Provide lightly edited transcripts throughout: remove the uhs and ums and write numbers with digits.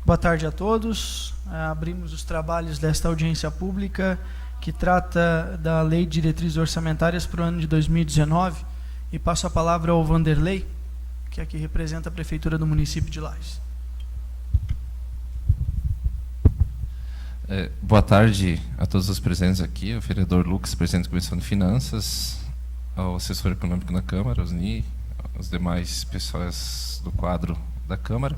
Boa tarde a todos. Abrimos os trabalhos desta audiência pública que trata da Lei de Diretrizes Orçamentárias para o ano de 2019 e passo a palavra ao Vanderlei, que aqui representa a Prefeitura do município de Lages. Boa tarde a todos os presentes aqui, ao vereador Lucas, presidente da Comissão de Finanças, ao assessor econômico da Câmara, aos NI, aos demais pessoas do quadro da Câmara.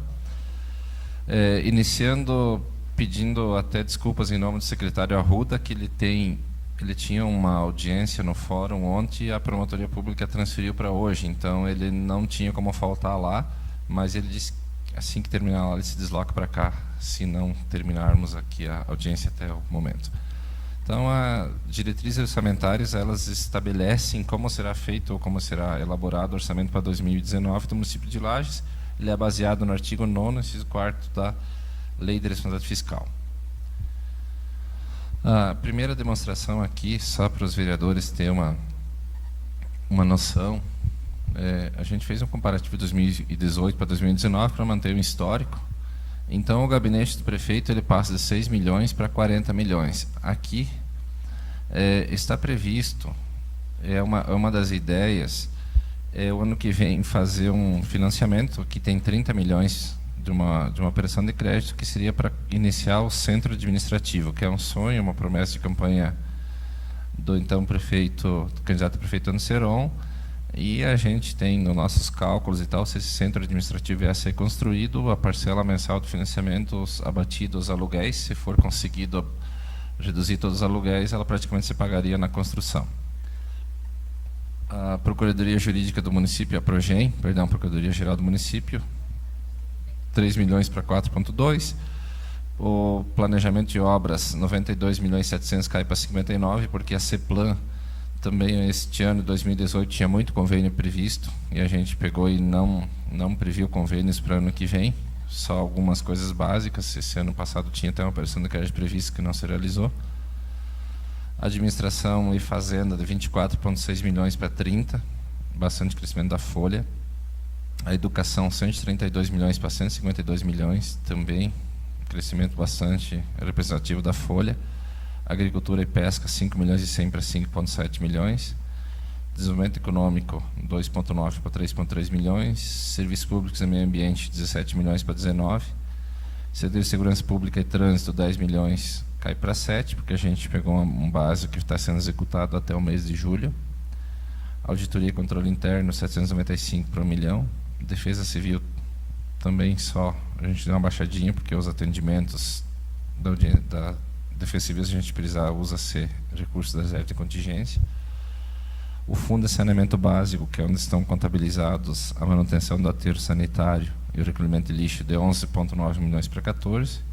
Iniciando pedindo até desculpas em nome do secretário Arruda, que ele tinha uma audiência no fórum ontem e a promotoria pública transferiu para hoje, então ele não tinha como faltar lá, mas ele disse que assim que terminar lá ele se desloca para cá, se não terminarmos aqui a audiência até o momento. Então, as diretrizes orçamentárias, elas estabelecem como será feito ou como será elaborado o orçamento para 2019 do município de Lages. Ele é baseado no artigo 9º, inciso 4º da Lei de Responsabilidade Fiscal. A primeira demonstração aqui, só para os vereadores terem uma noção, a gente fez um comparativo de 2018 para 2019 para manter o histórico. Então, o gabinete do prefeito ele passa de 6 milhões para 40 milhões. Aqui está previsto, uma das ideias, o ano que vem fazer um financiamento que tem 30 milhões de uma operação de crédito que seria para iniciar o centro administrativo, que é um sonho, uma promessa de campanha do então prefeito, do candidato a prefeito Ano Seron, e a gente tem nos nossos cálculos e tal, se esse centro administrativo vier a ser construído, a parcela mensal do financiamento abatido os aluguéis, se for conseguido reduzir todos os aluguéis, ela praticamente se pagaria na construção. A Procuradoria Jurídica do município, a Procuradoria Geral do município, 3 milhões para 4,2. O planejamento de obras, 92 milhões e 700 cai para 59, porque a CEPLAN também este ano, 2018, tinha muito convênio previsto, e a gente pegou e não previu convênios para o ano que vem, só algumas coisas básicas. Esse ano passado tinha até uma operação de crédito prevista que não se realizou. Administração e Fazenda de 24,6 milhões para 30, bastante crescimento da folha. A Educação, 132 milhões para 152 milhões, também crescimento bastante representativo da folha. Agricultura e Pesca, 5 milhões e 100 para 5,7 milhões. Desenvolvimento Econômico, 2,9 para 3,3 milhões. Serviços Públicos e Meio Ambiente, 17 milhões para 19. Setor de Segurança Pública e Trânsito, 10 milhões, cai para 7, porque a gente pegou um básico que está sendo executado até o mês de julho. Auditoria e Controle Interno, 795 para 1 milhão. Defesa Civil também só, a gente deu uma baixadinha, porque os atendimentos da Defesa Civil a gente usa recursos da reserva de contingência. O Fundo de Saneamento Básico, que é onde estão contabilizados a manutenção do aterro sanitário e o recolhimento de lixo, de 11,9 milhões para 14.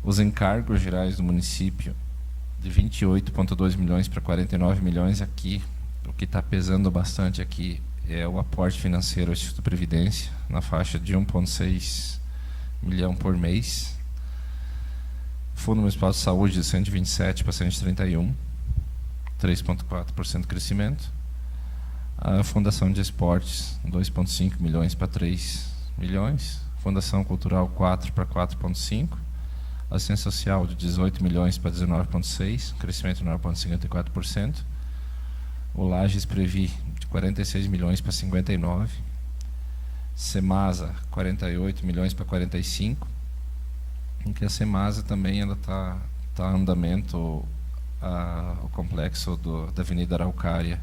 Os encargos gerais do município, de 28,2 milhões para 49 milhões. Aqui, o que está pesando bastante aqui é o aporte financeiro ao Instituto Previdência, na faixa de 1,6 milhão por mês. Fundo Municipal de Saúde, de 127 para 131, 3,4% de crescimento. A Fundação de Esportes, 2,5 milhões para 3 milhões. Fundação Cultural, 4 para 4,5. Assistência Social, de 18 milhões para 19,6, crescimento de 9,54%. O Lages Previ, de 46 milhões para 59. Semasa, 48 milhões para 45. Em que a Semasa também está em andamento o complexo da Avenida Araucária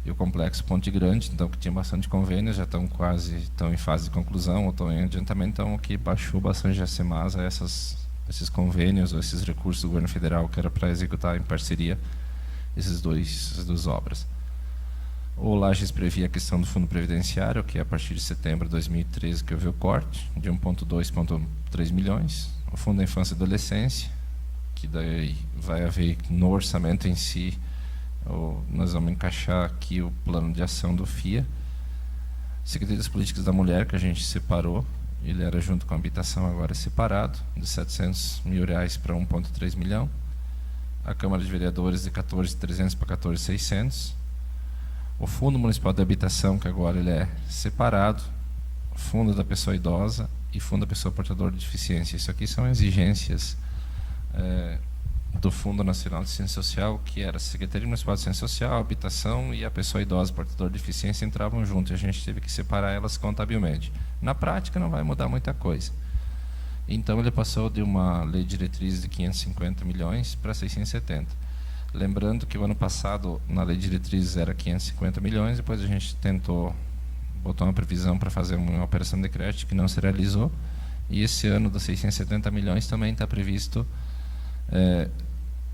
e o complexo Ponte Grande, então que tinha bastante convênios, já estão em fase de conclusão ou estão em adiantamento, então o que baixou bastante a Semasa esses convênios ou esses recursos do governo federal que era para executar em parceria essas duas obras. O Lages previa a questão do fundo previdenciário, que é a partir de setembro de 2013 que houve o corte, de 1,2,3 milhões. O Fundo da Infância e Adolescência, que daí vai haver no orçamento em si, nós vamos encaixar aqui o plano de ação do FIA. Secretaria das Políticas da Mulher, que a gente separou, ele era junto com a habitação, agora é separado, de 700 mil reais para 1,3 milhão. A Câmara de Vereadores de 14.300 para 14.600. O Fundo Municipal de Habitação, que agora ele é separado, fundo da pessoa idosa e fundo da pessoa portadora de deficiência. Isso aqui são exigências do Fundo Nacional de Assistência Social, que era a Secretaria Municipal de Assistência Social, Habitação e a pessoa idosa portadora de deficiência entravam juntos, e a gente teve que separar elas contabilmente. Na prática não vai mudar muita coisa. Então ele passou de uma lei diretriz de 550 milhões para 670. Lembrando que o ano passado na lei diretriz era 550 milhões, depois a gente tentou botar uma previsão para fazer uma operação de crédito que não se realizou, e esse ano dos 670 milhões também está previsto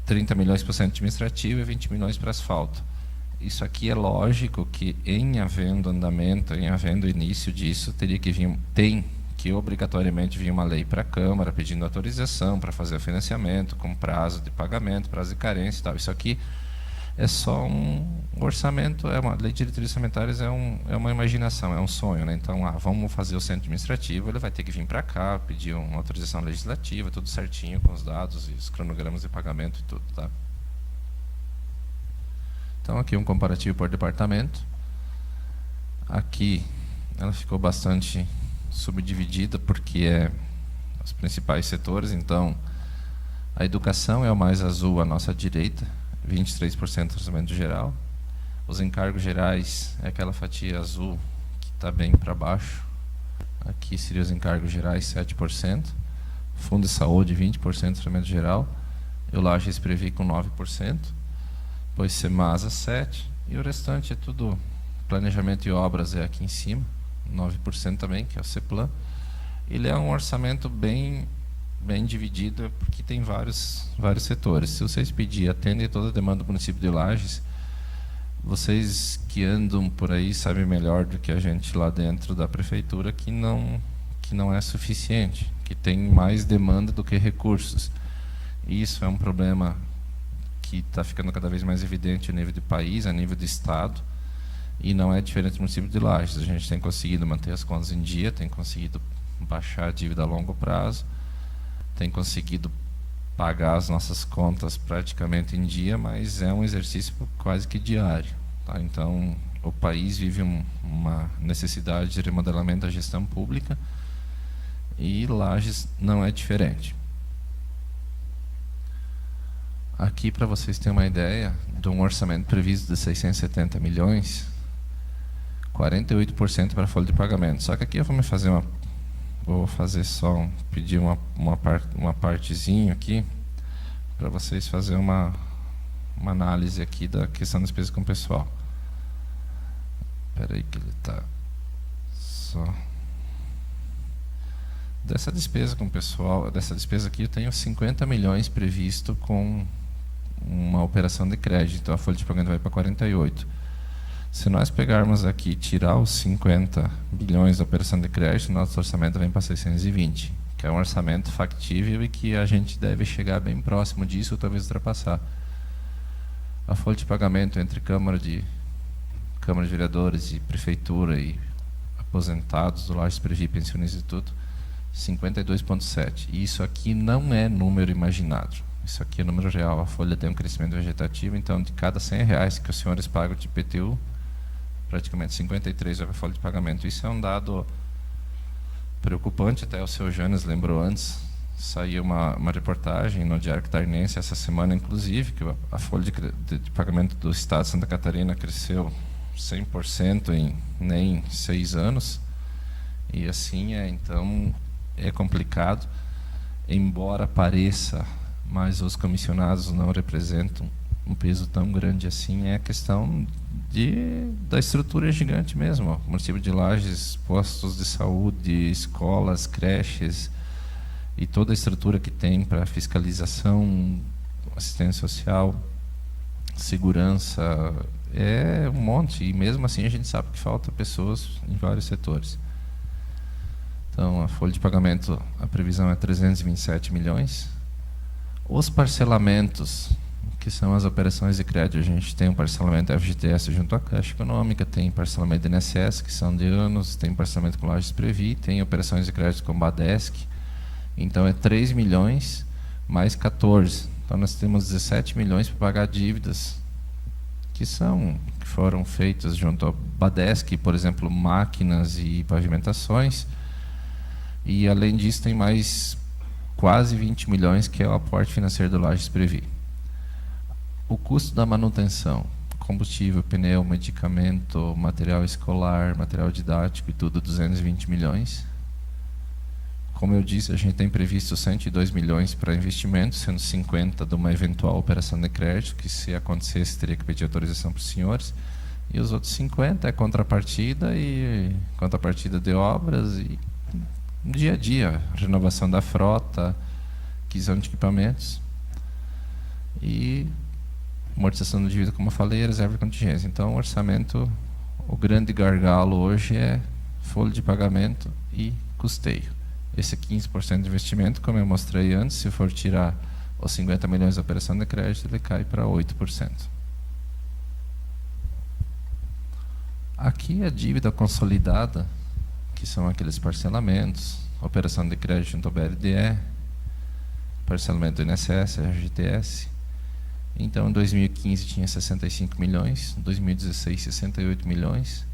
30 milhões para o centro administrativo e 20 milhões para asfalto. Isso aqui é lógico que, em havendo andamento, em havendo início disso, tem que obrigatoriamente vir uma lei para a Câmara pedindo autorização para fazer o financiamento, com prazo de pagamento, prazo de carência e tal. Isso aqui é só um orçamento, é uma lei de diretrizes orçamentárias, é uma imaginação, é um sonho, né? Então, vamos fazer o centro administrativo, ele vai ter que vir para cá, pedir uma autorização legislativa, tudo certinho, com os dados e os cronogramas de pagamento e tudo, tá? Então, aqui um comparativo por departamento. Aqui, ela ficou bastante subdividida, porque é os principais setores. Então, a educação é o mais azul à nossa direita, 23% do orçamento geral. Os encargos gerais é aquela fatia azul que está bem para baixo. Aqui seriam os encargos gerais, 7%. Fundo de saúde, 20% do orçamento geral. E o Lages Previ com 9%. Depois Semasa, 7%. E o restante é tudo planejamento e obras, é aqui em cima, 9% também, que é o CEPLAN. Ele é um orçamento bem dividida, porque tem vários setores. Se vocês pedirem, atendem toda a demanda do município de Lages, vocês que andam por aí sabem melhor do que a gente lá dentro da prefeitura que não é suficiente, que tem mais demanda do que recursos. E isso é um problema que está ficando cada vez mais evidente a nível de país, a nível de estado, e não é diferente do município de Lages. A gente tem conseguido manter as contas em dia, tem conseguido baixar a dívida a longo prazo, tem conseguido pagar as nossas contas praticamente em dia, mas é um exercício quase que diário, tá? Então, o país vive uma necessidade de remodelamento da gestão pública, e Lages não é diferente. Aqui, para vocês terem uma ideia, de um orçamento previsto de 670 milhões, 48% para folha de pagamento. Só que aqui eu vou fazer só, pedir uma partezinha aqui, para vocês fazerem uma análise aqui da questão da despesa com o pessoal. Espera aí que ele está só... Dessa despesa com o pessoal, dessa despesa aqui eu tenho 50 milhões previsto com uma operação de crédito, então a folha de pagamento vai para 48. Se nós pegarmos aqui e tirar os 50 bilhões da operação de crédito, nosso orçamento vem para 620, que é um orçamento factível e que a gente deve chegar bem próximo disso, ou talvez ultrapassar. A folha de pagamento entre Câmara de Vereadores e Prefeitura e aposentados do Lages Previ, pensionistas e tudo, 52,7. E isso aqui não é número imaginado. Isso aqui é número real. A folha tem um crescimento vegetativo, então de cada R$100 que os senhores pagam de IPTU, praticamente 53 vai para a folha de pagamento. Isso é um dado preocupante, até o seu Janes lembrou antes. Saiu uma reportagem no Diário Catarinense essa semana, inclusive, que a folha de pagamento do Estado de Santa Catarina cresceu 100% em nem 6 anos. E assim então é complicado, embora pareça, mas os comissionados não representam um peso tão grande assim. É a questão da estrutura gigante mesmo. O município de Lages, postos de saúde, escolas, creches e toda a estrutura que tem para fiscalização, assistência social, segurança, é um monte. E mesmo assim a gente sabe que falta pessoas em vários setores. Então, a folha de pagamento, a previsão é 327 milhões. Os parcelamentos, que são as operações de crédito, a gente tem um parcelamento FGTS junto à Caixa Econômica, tem parcelamento de INSS, que são de anos, tem parcelamento com Lages Previ, tem operações de crédito com Badesc. Então, é 3 milhões mais 14. Então, nós temos 17 milhões para pagar dívidas que foram feitas junto ao Badesc, por exemplo, máquinas e pavimentações. E, além disso, tem mais quase 20 milhões, que é o aporte financeiro do Lages Previ. O custo da manutenção, combustível, pneu, medicamento, material escolar, material didático e tudo, 220 milhões. Como eu disse, a gente tem previsto 102 milhões para investimentos, sendo 50 de uma eventual operação de crédito, que se acontecesse teria que pedir autorização para os senhores. E os outros 50 é contrapartida de obras e dia a dia, renovação da frota, aquisição de equipamentos e amortização da dívida, como eu falei, reserva de contingência. Então, o orçamento, o grande gargalo hoje é folha de pagamento e custeio. Esse 15% de investimento, como eu mostrei antes, se for tirar os 50 milhões da operação de crédito, ele cai para 8%. Aqui a dívida consolidada, que são aqueles parcelamentos, operação de crédito junto ao BRDE, parcelamento do INSS, FGTS. Então, em 2015 tinha 65 milhões, em 2016 68 milhões,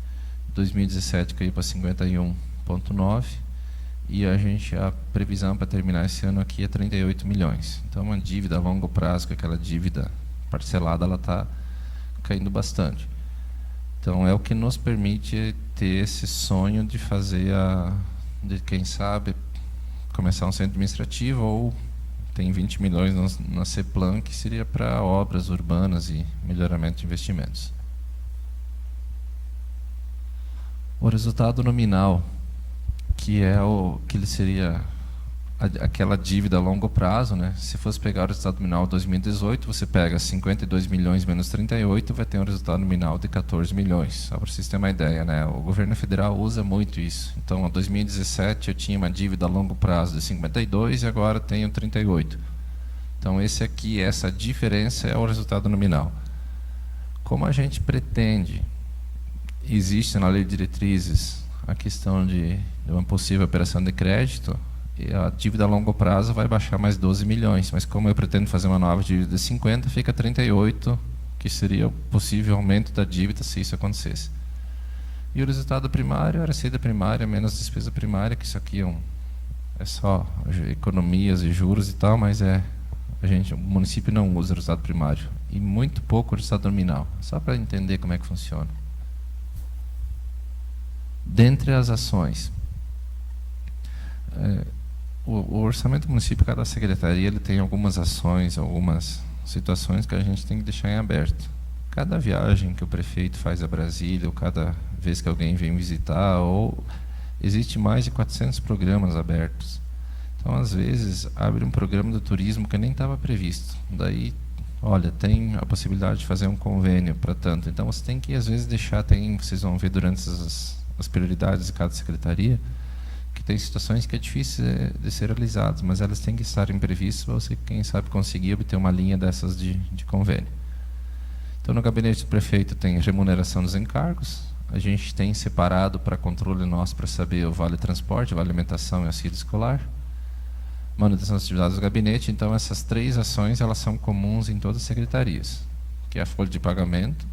em 2017 caiu para 51,9 e a previsão para terminar esse ano aqui é 38 milhões. Então, uma dívida a longo prazo, com aquela dívida parcelada, ela está caindo bastante. Então, é o que nos permite ter esse sonho de fazer de quem sabe começar um centro administrativo, ou tem 20 milhões na CEPLAN, que seria para obras urbanas e melhoramento de investimentos. O resultado nominal, que ele seria aquela dívida a longo prazo, né? Se fosse pegar o resultado nominal de 2018, você pega 52 milhões menos 38, vai ter um resultado nominal de 14 milhões. Só para vocês terem uma ideia, né? O governo federal usa muito isso. Então, em 2017, eu tinha uma dívida a longo prazo de 52 e agora tenho 38. Então, essa diferença é o resultado nominal. Como a gente pretende, existe na lei de diretrizes a questão de uma possível operação de crédito, e a dívida a longo prazo vai baixar mais 12 milhões, mas como eu pretendo fazer uma nova dívida de 50, fica 38, que seria o possível aumento da dívida se isso acontecesse. E o resultado primário era receita primária menos despesa primária, que isso aqui é só economias e juros e tal, mas o município não usa o resultado primário, e muito pouco o resultado nominal, só para entender como é que funciona. Dentre as ações, o orçamento do município, cada secretaria, ele tem algumas ações, algumas situações que a gente tem que deixar em aberto. Cada viagem que o prefeito faz a Brasília, ou cada vez que alguém vem visitar, existe mais de 400 programas abertos. Então, às vezes, abre um programa do turismo que nem estava previsto. Daí, olha, tem a possibilidade de fazer um convênio para tanto. Então, você tem que, às vezes, vocês vão ver durante as prioridades de cada secretaria, que tem situações que é difícil de ser realizadas, mas elas têm que estar previstas para você, quem sabe, conseguir obter uma linha dessas de convênio. Então, no gabinete do prefeito tem remuneração dos encargos, a gente tem separado para controle nosso para saber o vale transporte, vale alimentação e auxílio escolar, manutenção das atividades do gabinete. Então, essas 3 ações elas são comuns em todas as secretarias, que é a folha de pagamento,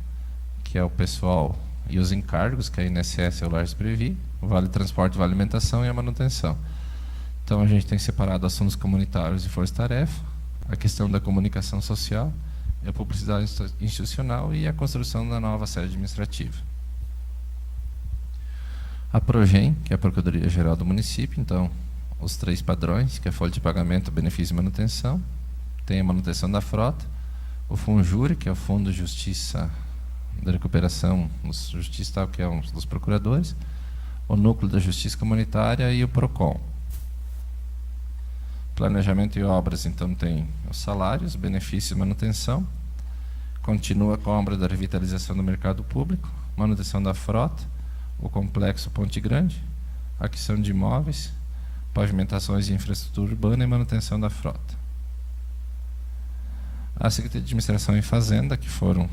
que é o pessoal e os encargos, que é a INSS e o Lages Previ, o vale transporte, vale alimentação e a manutenção. Então, a gente tem separado assuntos comunitários e força-tarefa, a questão da comunicação social, a publicidade institucional e a construção da nova sede administrativa. A PROGEM, que é a Procuradoria-Geral do Município, então, os 3 padrões, que é a folha de pagamento, benefício e manutenção, tem a manutenção da frota, o FUNJURE, que é o Fundo de Justiça da Recuperação, Justiça, que é um dos procuradores, o Núcleo da Justiça Comunitária e o PROCON. Planejamento e obras, então, tem os salários, benefícios e manutenção, continua com a obra da revitalização do mercado público, manutenção da frota, o complexo Ponte Grande, aquisição de imóveis, pavimentações de infraestrutura urbana e manutenção da frota. A Secretaria de Administração e Fazenda, que foram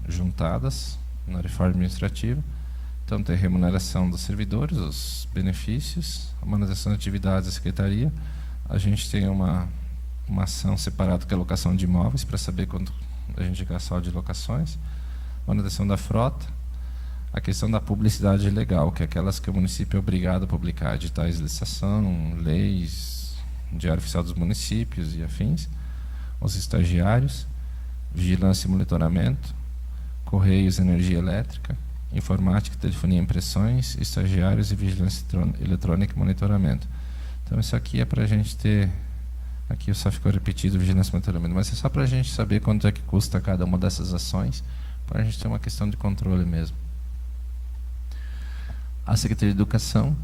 juntadas na reforma administrativa, então tem a remuneração dos servidores, os benefícios, a manutenção de atividades da Secretaria. A gente tem uma ação separada que é a locação de imóveis, para saber quanto a gente gasta só de locações. Manutenção da frota. A questão da publicidade legal, que é aquelas que o município é obrigado a publicar, editais de licitação, leis, Diário Oficial dos Municípios e afins, os estagiários, vigilância e monitoramento, correios, energia elétrica, informática, telefonia e impressões, estagiários e vigilância eletrônica e monitoramento. Então isso aqui é para a gente ter, aqui só ficou repetido vigilância e monitoramento, mas é só para a gente saber quanto é que custa cada uma dessas ações, para a gente ter uma questão de controle mesmo. A Secretaria de Educação,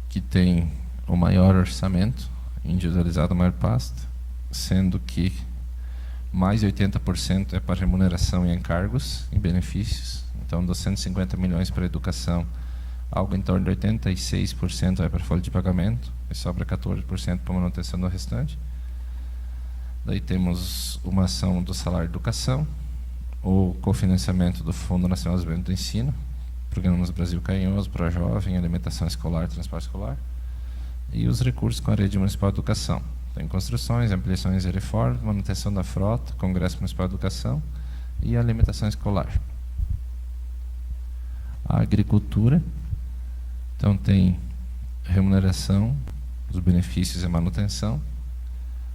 que tem o maior orçamento, individualizado a maior pasta, sendo que mais de 80% é para remuneração e encargos e benefícios. Então, dos 150 milhões para a educação, algo em torno de 86% vai para folha de pagamento e sobra 14% para manutenção do restante. Daí temos uma ação do salário de educação, o cofinanciamento do Fundo Nacional de Desenvolvimento do Ensino, Programas Brasil Carinhoso, Projovem, Alimentação Escolar, Transporte Escolar, e os recursos com a Rede Municipal de Educação. Tem construções, ampliações e reformas, manutenção da frota, Congresso Municipal de Educação e alimentação escolar. A agricultura, então tem remuneração dos benefícios e manutenção,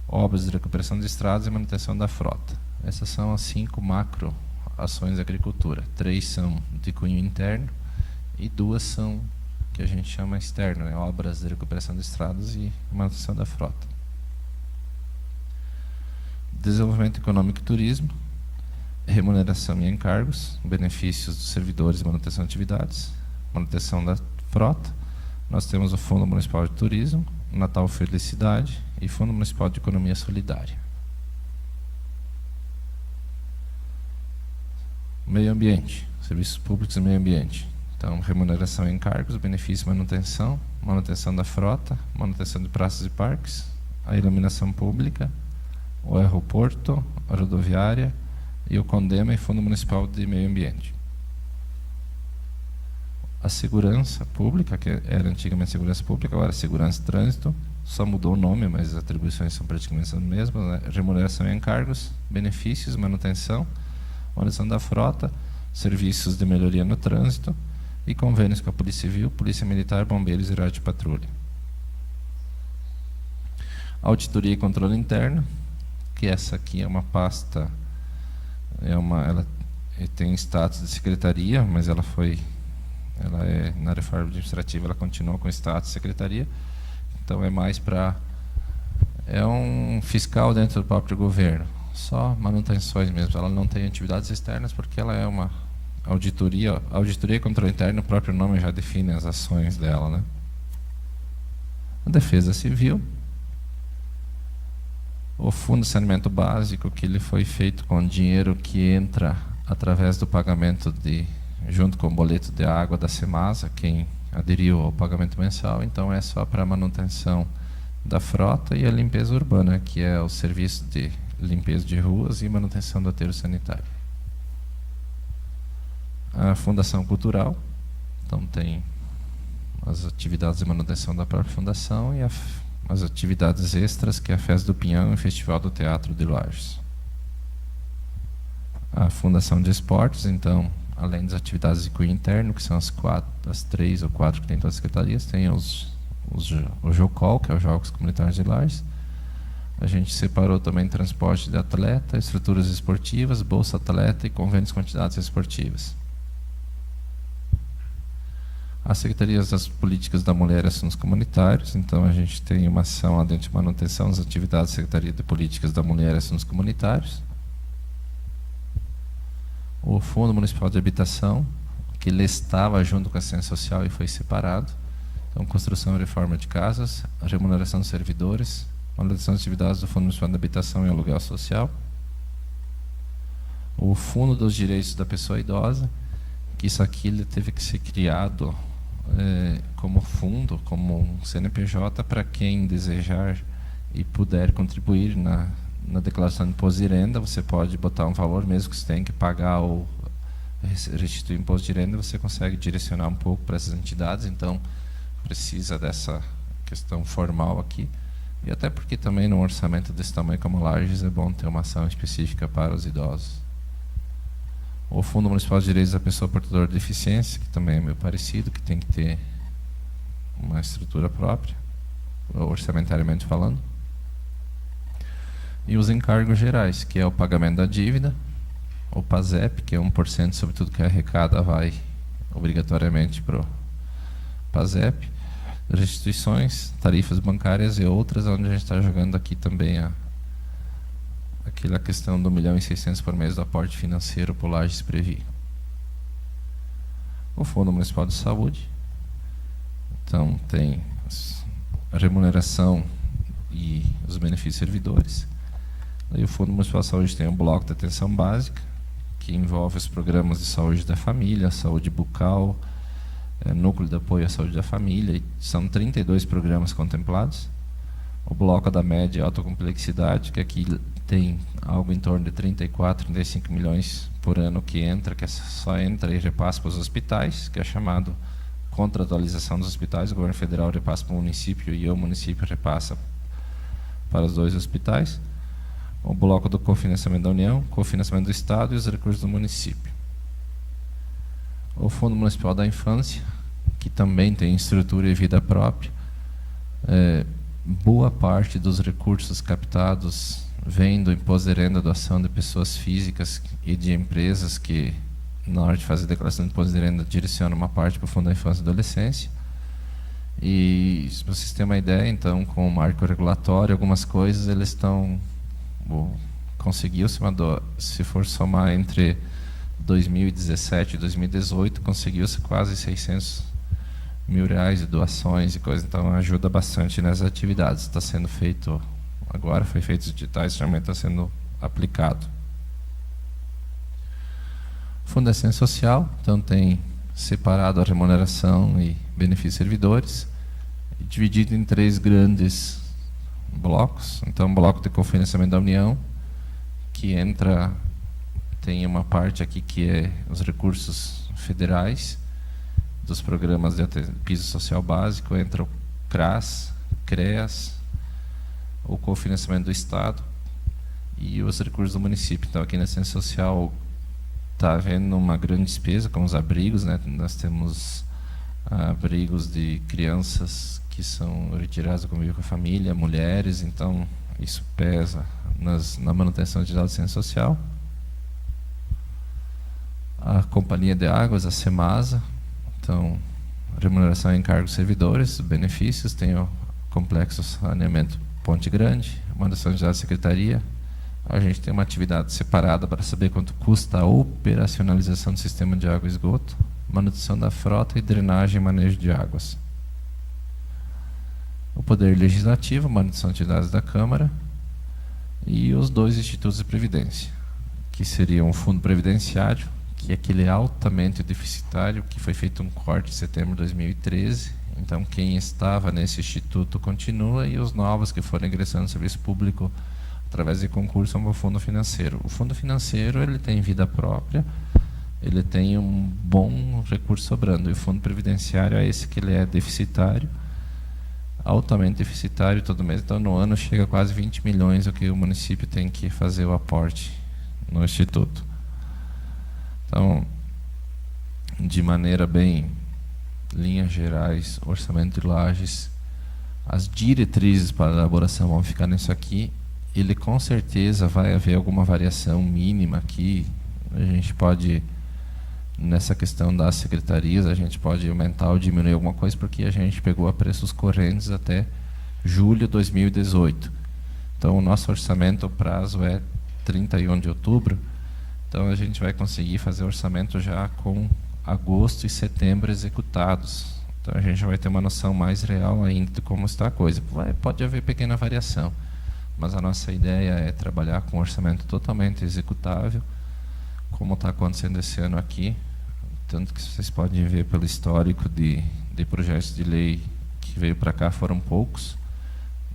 obras de recuperação de estradas e manutenção da frota. Essas são as 5 macro ações de agricultura. 3 são de cunho interno e 2 são que a gente chama externo, né? Obras de recuperação de estradas e manutenção da frota. Desenvolvimento econômico e turismo, remuneração e encargos, benefícios dos servidores e manutenção de atividades, manutenção da frota. Nós temos o Fundo Municipal de Turismo, Natal Felicidade e Fundo Municipal de Economia Solidária. Meio ambiente, serviços públicos e meio ambiente. Então, remuneração e encargos, benefício e manutenção, manutenção da frota, manutenção de praças e parques, a iluminação pública, o aeroporto, a rodoviária e o CONDEMA e Fundo Municipal de Meio Ambiente. A segurança pública, que era antigamente segurança pública, agora é segurança e trânsito, só mudou o nome, mas as atribuições são praticamente as mesmas, né? Remuneração e encargos, benefícios, manutenção da frota, serviços de melhoria no trânsito e convênios com a Polícia Civil, Polícia Militar, Bombeiros e Rádio Patrulha. Auditoria e controle interno, que essa aqui é uma pasta, ela tem status de secretaria, mas ela é na reforma administrativa, ela continua com status de secretaria, então é mais é um fiscal dentro do próprio governo. Só manutenções mesmo, ela não tem atividades externas porque ela é uma auditoria. Auditoria e controle interno, o próprio nome já define as ações dela, né? A Defesa Civil, o Fundo de Saneamento Básico, que ele foi feito com dinheiro que entra através do pagamento junto com o boleto de água da Semasa, quem aderiu ao pagamento mensal, então é só para a manutenção da frota e a limpeza urbana, que é o serviço de limpeza de ruas e manutenção do aterro sanitário. A Fundação Cultural, então tem as atividades de manutenção da própria fundação e as atividades extras, que é a Festa do Pinhão e o Festival do Teatro de Lages. A Fundação de Esportes, então, além das atividades de cunho interno, que são as 3 ou 4 que tem todas as secretarias, tem o JOCOL, que é os Jogos Comunitários de Lages. A gente separou também transporte de atleta, estruturas esportivas, bolsa atleta e convênios com entidades esportivas. As secretarias das políticas da mulher e assuntos comunitários, então a gente tem uma ação dentro de manutenção das atividades da Secretaria de Políticas da Mulher e Assuntos Comunitários. O Fundo Municipal de Habitação, que ele estava junto com a assistência social e foi separado. Então, construção e reforma de casas, a remuneração dos servidores, manutenção das atividades do Fundo Municipal de Habitação e Aluguel Social. O Fundo dos Direitos da Pessoa Idosa, que isso aqui ele teve que ser criado como fundo, como um CNPJ, para quem desejar e puder contribuir na declaração de imposto de renda. Você pode botar um valor, mesmo que você tenha que pagar ou restituir imposto de renda, você consegue direcionar um pouco para essas entidades, então precisa dessa questão formal aqui. E até porque também num orçamento desse tamanho como Lages é bom ter uma ação específica para os idosos. O Fundo Municipal de Direitos da Pessoa Portadora de Deficiência, que também é meio parecido, que tem que ter uma estrutura própria, orçamentariamente falando. E os encargos gerais, que é o pagamento da dívida, o PASEP, que é 1% sobre tudo que arrecada vai obrigatoriamente para o PASEP, restituições, tarifas bancárias e outras, onde a gente está jogando aqui também aquela questão do 1.600.000 por mês do aporte financeiro por Lages Previ. O Fundo Municipal de Saúde, então tem a remuneração e os benefícios servidores. Aí o Fundo Municipal de Saúde tem o bloco de atenção básica, que envolve os programas de saúde da família, saúde bucal, núcleo de apoio à saúde da família, e são 32 programas contemplados. O bloco da média e alta complexidade, que aqui tem algo em torno de 34, 35 milhões por ano que só entra e repassa para os hospitais, que é chamado contratualização dos hospitais. O governo federal repassa para o município e o município repassa para os 2 hospitais. O bloco do cofinanciamento da União, cofinanciamento do Estado e os recursos do município. O Fundo Municipal da Infância, que também tem estrutura e vida própria. Boa parte dos recursos captados vem do imposto de renda, doação de pessoas físicas e de empresas que, na hora de fazer a declaração de imposto de renda, direcionam uma parte para o Fundo da Infância e Adolescência. E, se vocês terem uma ideia, então, com o marco regulatório, algumas coisas eles estão... se for somar entre 2017 e 2018, conseguiu-se quase R$600 mil de doações e coisas, então ajuda bastante nas atividades. Está sendo feito agora, foi feito os digitais, também está sendo aplicado. Fundo de Assistência Social, então tem separado a remuneração e benefícios servidores, dividido em 3 grandes blocos. Então, bloco de cofinanciamento da União, que tem uma parte aqui que é os recursos federais dos programas de piso social básico, entra o CRAS, CREAS, o cofinanciamento do Estado e os recursos do município. Então, aqui na Assistência Social está havendo uma grande despesa com os abrigos, né? Nós temos abrigos de crianças que são retiradas do convívio com a família, mulheres, então isso pesa na manutenção de assistência social. A Companhia de Águas, a CEMASA, então remuneração e encargos servidores, benefícios, tem o complexo saneamento Ponte Grande, manutenção de dados da secretaria. A gente tem uma atividade separada para saber quanto custa a operacionalização do sistema de água e esgoto, manutenção da frota e drenagem e manejo de águas. O Poder Legislativo, manutenção de atividades da Câmara, e os 2 institutos de previdência, que seriam o Fundo Previdenciário, que é aquele altamente deficitário, que foi feito um corte em setembro de 2013. Então, quem estava nesse instituto continua, e os novos que foram ingressando no serviço público através de concurso são o Fundo Financeiro. O Fundo Financeiro ele tem vida própria, ele tem um bom recurso sobrando, e o Fundo Previdenciário é esse que ele é deficitário, altamente deficitário todo mês. Então, no ano chega a quase 20 milhões o que o município tem que fazer o aporte no Instituto. Então, de maneira bem, linhas gerais, orçamento de Lages, as diretrizes para a elaboração vão ficar nisso aqui. Ele com certeza vai haver alguma variação mínima aqui. A gente pode, nessa questão das secretarias, a gente pode aumentar ou diminuir alguma coisa, porque a gente pegou a preços correntes até julho de 2018. Então, o nosso orçamento, o prazo é 31 de outubro. Então, a gente vai conseguir fazer orçamento já com agosto e setembro executados. Então, a gente vai ter uma noção mais real ainda de como está a coisa. Pode haver pequena variação, mas a nossa ideia é trabalhar com um orçamento totalmente executável, como está acontecendo esse ano aqui. Tanto que vocês podem ver pelo histórico de projetos de lei que veio para cá, foram poucos.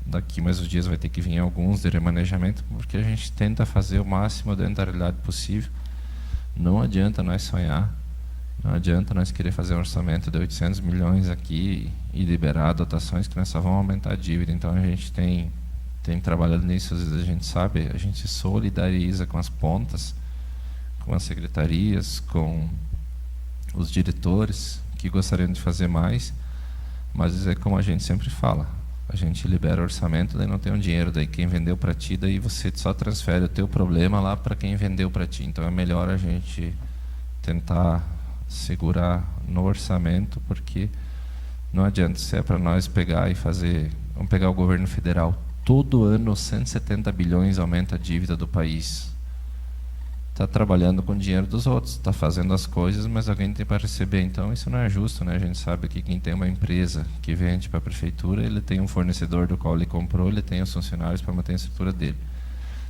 Daqui mais uns dias vai ter que vir alguns de remanejamento, porque a gente tenta fazer o máximo dentro da realidade possível. Não adianta nós sonhar, não adianta nós querer fazer um orçamento de 800 milhões aqui e liberar dotações que nós só vamos aumentar a dívida. Então, a gente tem trabalhado nisso. Às vezes a gente sabe, a gente se solidariza com as pontas, com as secretarias, com os diretores que gostariam de fazer mais, mas é como a gente sempre fala, a gente libera orçamento, daí não tem um dinheiro, daí quem vendeu para ti, daí você só transfere o teu problema lá para quem vendeu para ti. Então é melhor a gente tentar segurar no orçamento, porque não adianta, se é para nós pegar e fazer, vamos pegar o governo federal, todo ano 170 bilhões aumenta a dívida do país. Está trabalhando com o dinheiro dos outros, está fazendo as coisas, mas alguém tem para receber. Então isso não é justo, né? A gente sabe que quem tem uma empresa que vende para a prefeitura, ele tem um fornecedor do qual ele comprou, ele tem os funcionários para manter a estrutura dele.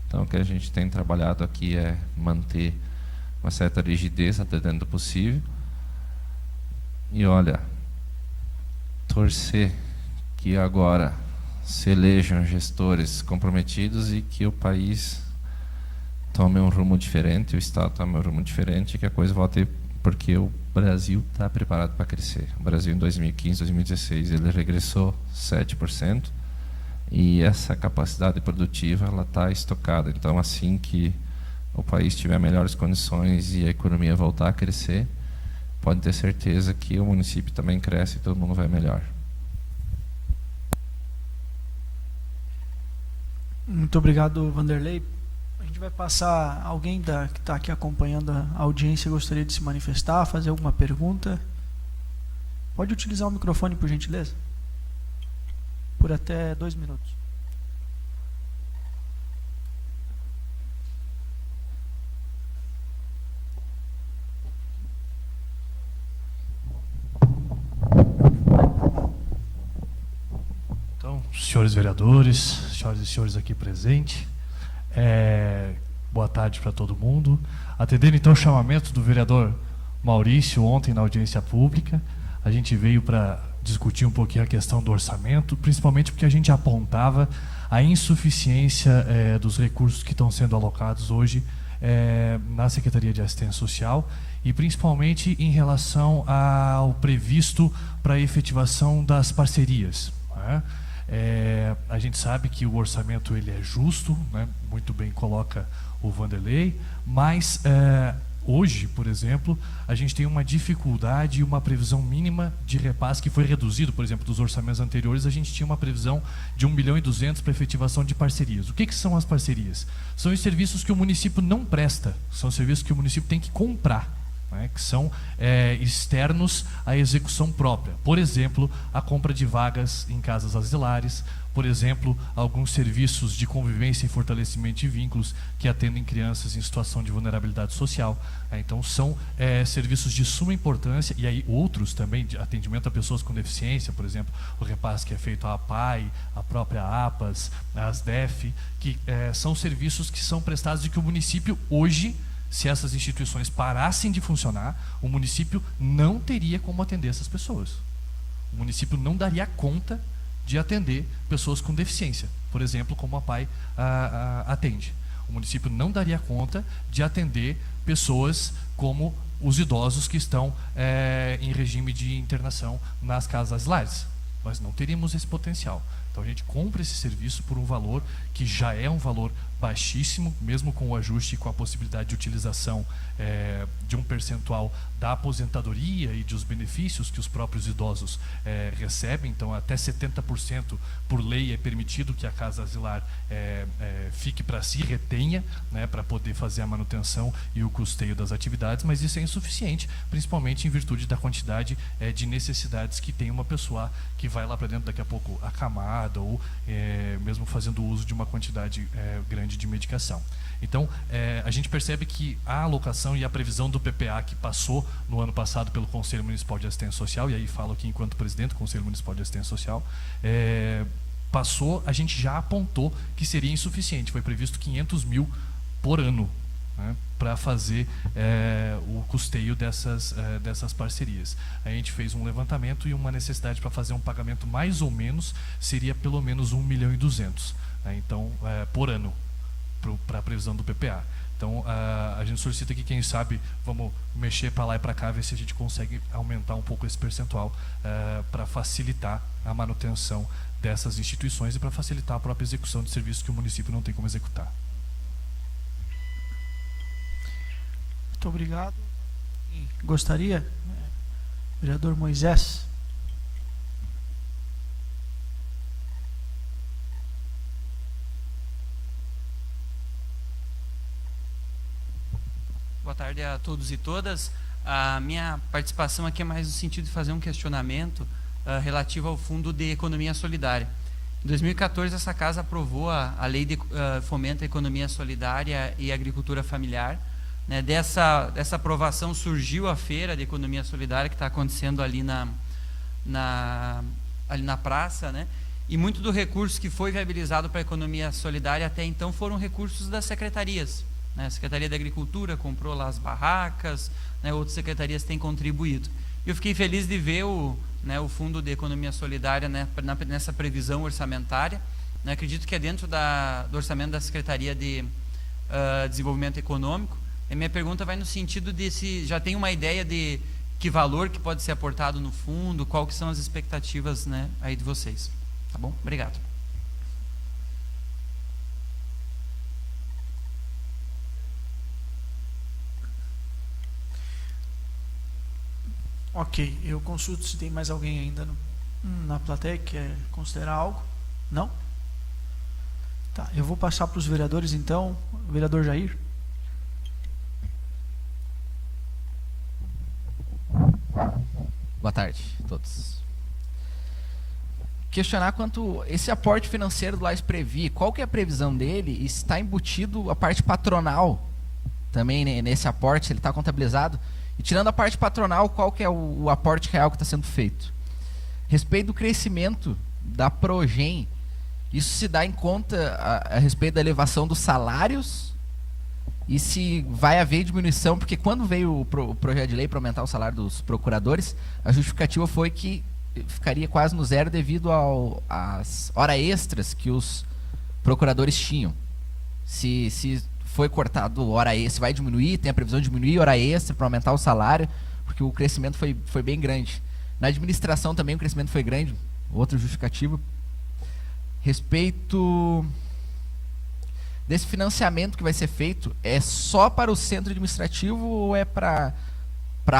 Então o que a gente tem trabalhado aqui é manter uma certa rigidez até dentro do possível. E olha, torcer que agora se elejam gestores comprometidos e que o país tome um rumo diferente, o Estado tome um rumo diferente, que a coisa volte, porque o Brasil está preparado para crescer. O Brasil em 2015, 2016, ele regressou 7%, e essa capacidade produtiva ela está estocada. Então, assim que o país tiver melhores condições e a economia voltar a crescer, pode ter certeza que o município também cresce e todo mundo vai melhor. Muito obrigado, Vanderlei. A gente vai passar, alguém que está aqui acompanhando a audiência gostaria de se manifestar, fazer alguma pergunta? Pode utilizar o microfone, por gentileza? Por até 2 minutos. Então, senhores vereadores, senhoras e senhores aqui presentes, boa tarde para todo mundo. Atendendo então o chamamento do vereador Maurício ontem na audiência pública, a gente veio para discutir um pouquinho a questão do orçamento, principalmente porque a gente apontava a insuficiência dos recursos que estão sendo alocados hoje na Secretaria de Assistência Social, e principalmente em relação ao previsto para a efetivação das parcerias, né? A gente sabe que o orçamento ele é justo, né? Muito bem coloca o Vanderlei, mas hoje, por exemplo, a gente tem uma dificuldade e uma previsão mínima de repasse que foi reduzido, por exemplo, dos orçamentos anteriores. A gente tinha uma previsão de 1.200.000 para efetivação de parcerias. O que são as parcerias? São os serviços que o município não presta, são serviços que o município tem que comprar, né, que são externos à execução própria. Por exemplo, a compra de vagas em casas asilares, por exemplo, alguns serviços de convivência e fortalecimento de vínculos que atendem crianças em situação de vulnerabilidade social. Então, são serviços de suma importância, e aí outros também, de atendimento a pessoas com deficiência, por exemplo, o repasse que é feito à APAI, a própria APAS, a ASDEF, que são serviços que são prestados e que o município hoje, se essas instituições parassem de funcionar, o município não teria como atender essas pessoas. O município não daria conta de atender pessoas com deficiência, por exemplo, como a APAI atende. O município não daria conta de atender pessoas como os idosos que estão em regime de internação nas casas asilares. Nós não teríamos esse potencial. Então a gente compra esse serviço por um valor que já é um valor baixíssimo, mesmo com o ajuste e com a possibilidade de utilização de um percentual da aposentadoria e dos benefícios que os próprios idosos recebem. Então até 70% por lei é permitido que a casa asilar fique para si, retenha, né, para poder fazer a manutenção e o custeio das atividades, mas isso é insuficiente, principalmente em virtude da quantidade de necessidades que tem uma pessoa que vai lá para dentro daqui a pouco acamada ou mesmo fazendo uso de uma quantidade grande de medicação. Então, a gente percebe que a alocação e a previsão do PPA que passou no ano passado pelo Conselho Municipal de Assistência Social, e aí falo aqui enquanto presidente do Conselho Municipal de Assistência Social, passou, a gente já apontou que seria insuficiente. Foi previsto 500 mil por ano, né, para fazer o custeio dessas parcerias. A gente fez um levantamento e uma necessidade para fazer um pagamento mais ou menos seria pelo menos 1.200.000, né, então, por ano, para a previsão do PPA. Então, a gente solicita que, quem sabe, vamos mexer para lá e para cá, ver se a gente consegue aumentar um pouco esse percentual para facilitar a manutenção dessas instituições e para facilitar a própria execução de serviços que o município não tem como executar. Muito obrigado. Gostaria, vereador Moisés. Boa tarde a todos e todas. A minha participação aqui é mais no sentido de fazer um questionamento relativo ao Fundo de Economia Solidária. Em 2014, essa casa aprovou a Lei de Fomento à Economia Solidária e Agricultura Familiar. Né? Dessa aprovação surgiu a Feira de Economia Solidária, que está acontecendo ali ali na praça, né? E muito do recurso que foi viabilizado para a economia solidária até então foram recursos das secretarias. Né? A Secretaria da Agricultura comprou lá as barracas, né? Outras secretarias têm contribuído. Eu fiquei feliz de ver o Fundo de Economia Solidária, né, nessa previsão orçamentária. Né? Acredito que é dentro do orçamento da Secretaria de Desenvolvimento Econômico. A minha pergunta vai no sentido de se já tem uma ideia de que valor que pode ser aportado no fundo, qual que são as expectativas, né, aí de vocês. Tá bom? Obrigado. Ok, eu consulto se tem mais alguém ainda na plateia que quer considerar algo. Não? Tá, eu vou passar para os vereadores então. Vereador Jair. Boa tarde a todos. Questionar quanto esse aporte financeiro do Lais Previ, qual que é a previsão dele e está embutido a parte patronal também nesse aporte, ele está contabilizado? E tirando a parte patronal, qual que é o aporte real que está sendo feito? Respeito do crescimento da Progem, isso se dá em conta a respeito da elevação dos salários e se vai haver diminuição, porque quando veio o projeto de lei para aumentar o salário dos procuradores, a justificativa foi que ficaria quase no zero devido às horas extras que os procuradores tinham. Se foi cortado hora extra, vai diminuir, tem a previsão de diminuir hora extra para aumentar o salário, porque o crescimento foi bem grande. Na administração também o crescimento foi grande, outra justificativa. Respeito desse financiamento que vai ser feito, é só para o centro administrativo ou é para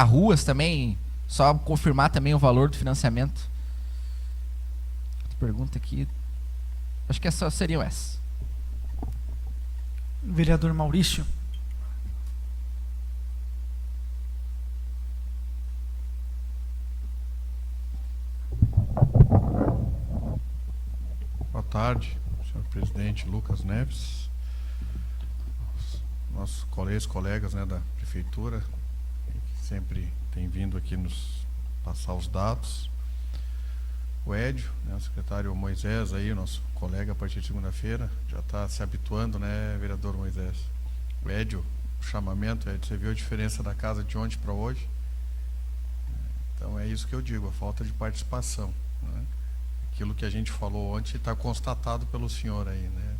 ruas também? Só confirmar também o valor do financiamento. Outra pergunta aqui, acho que só seriam essas. Vereador Maurício. Boa tarde, senhor presidente Lucas Neves, nossos colegas, né, da prefeitura, que sempre tem vindo aqui nos passar os dados. O Edio, né, o secretário Moisés, aí, o nosso colega, a partir de segunda-feira, já está se habituando, né, vereador Moisés? O Edio, o chamamento, Edio, você viu a diferença da casa de ontem para hoje? Então é isso que eu digo, a falta de participação, né? Aquilo que a gente falou ontem está constatado pelo senhor aí, né?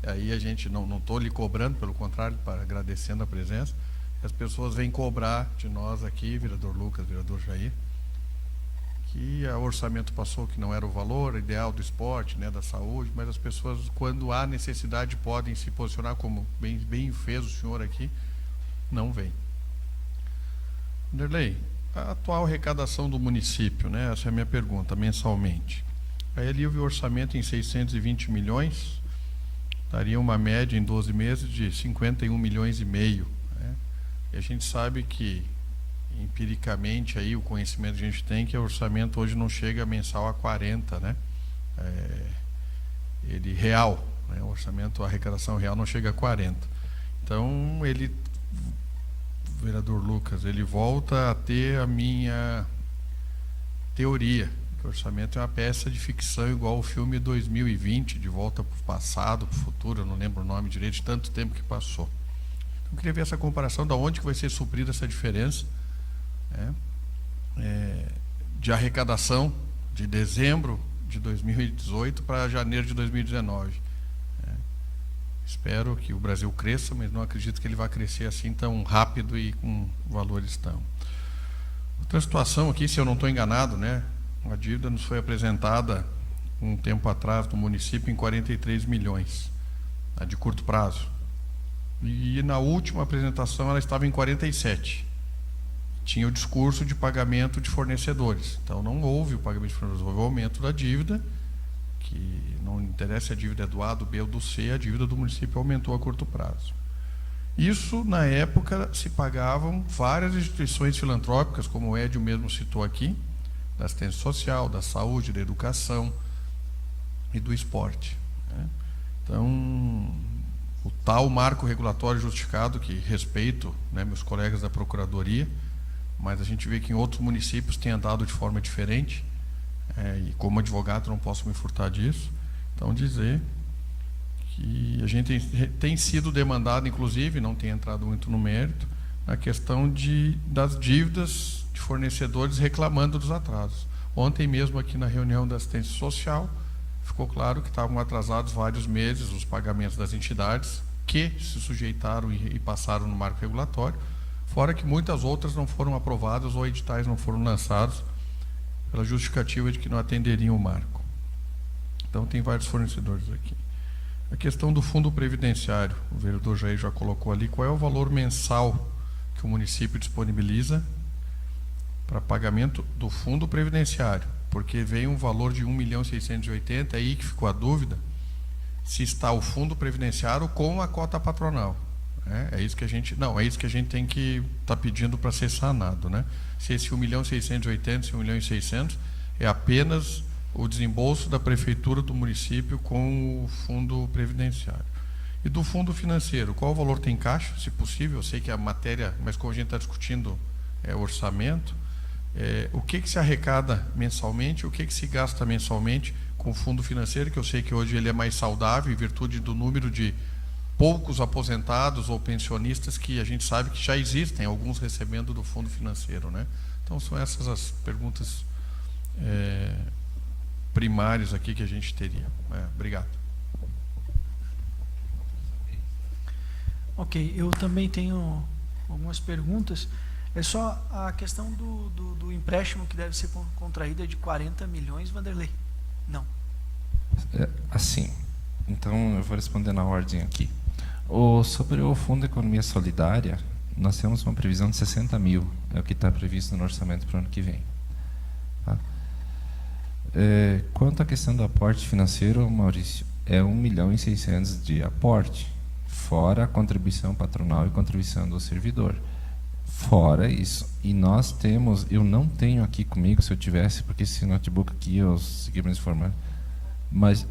E aí a gente, não estou lhe cobrando, pelo contrário, agradecendo a presença, as pessoas vêm cobrar de nós aqui, vereador Lucas, vereador Jair, que o orçamento passou, que não era o valor ideal do esporte, né, da saúde, mas as pessoas, quando há necessidade, podem se posicionar, como bem fez o senhor aqui, não vem. Vanderlei, a atual arrecadação do município, né, essa é a minha pergunta, mensalmente. Aí ali eu vi o orçamento em 620 milhões, daria uma média em 12 meses de 51 milhões e meio. Né? E a gente sabe que, empiricamente, aí, o conhecimento que a gente tem que o orçamento hoje não chega mensal a 40, né? Ele real, né? O orçamento, a arrecadação real não chega a 40. Então, vereador Lucas, ele volta a ter a minha teoria, que o orçamento é uma peça de ficção igual o filme 2020, De Volta para o Passado, para o Futuro, eu não lembro o nome direito, de tanto tempo que passou. Eu queria ver essa comparação, de onde que vai ser suprida essa diferença, de arrecadação de dezembro de 2018 para janeiro de 2019. Espero que o Brasil cresça, mas não acredito que ele vai crescer assim tão rápido e com valores tão... Outra situação aqui, se eu não estou enganado, né? A dívida nos foi apresentada um tempo atrás do município em 43 milhões, de curto prazo. E na última apresentação ela estava em 47. Tinha o discurso de pagamento de fornecedores. Então não houve o pagamento de fornecedores, houve o aumento da dívida, que não interessa se a dívida é do A, do B ou do C, a dívida do município aumentou a curto prazo. Isso, na época, se pagavam várias instituições filantrópicas, como o Edio mesmo citou aqui, da assistência social, da saúde, da educação e do esporte, né? Então, o tal marco regulatório justificado, que respeito, né, meus colegas da Procuradoria, mas a gente vê que em outros municípios tem andado de forma diferente, e como advogado não posso me furtar disso. Então, dizer que a gente tem sido demandado, inclusive, não tem entrado muito no mérito, na questão das dívidas de fornecedores reclamando dos atrasos. Ontem mesmo, aqui na reunião da assistência social, ficou claro que estavam atrasados vários meses os pagamentos das entidades que se sujeitaram e passaram no marco regulatório, fora que muitas outras não foram aprovadas ou editais não foram lançados pela justificativa de que não atenderiam o marco. Então, tem vários fornecedores aqui. A questão do fundo previdenciário, o vereador Jair já colocou ali, qual é o valor mensal que o município disponibiliza para pagamento do fundo previdenciário? Porque veio um valor de 1.680.000, é aí que ficou a dúvida, se está o fundo previdenciário com a cota patronal. É isso que a gente tem que estar pedindo para ser sanado, né? Se esse 1.680.000, esse 1.600.000 é apenas o desembolso da prefeitura do município com o fundo previdenciário. E do fundo financeiro, qual o valor tem em caixa, se possível? Eu sei que a matéria, mas como a gente está discutindo orçamento, o que se arrecada mensalmente, o que se gasta mensalmente com o fundo financeiro, que eu sei que hoje ele é mais saudável em virtude do número de poucos aposentados ou pensionistas que a gente sabe que já existem, alguns recebendo do fundo financeiro, né? Então são essas as perguntas primárias aqui que a gente teria. Obrigado. Ok, eu também tenho algumas perguntas. É só a questão do empréstimo que deve ser contraído de 40 milhões, Vanderlei? Não. Assim, então eu vou responder na ordem aqui. Sobre o Fundo de Economia Solidária, nós temos uma previsão de 60 mil, é o que está previsto no orçamento para o ano que vem. Tá? Quanto à questão do aporte financeiro, Maurício, é 1.600.000 de aporte, fora a contribuição patronal e contribuição do servidor. Fora isso, e nós temos, eu não tenho aqui comigo, se eu tivesse, porque esse notebook aqui eu segui me informar, mas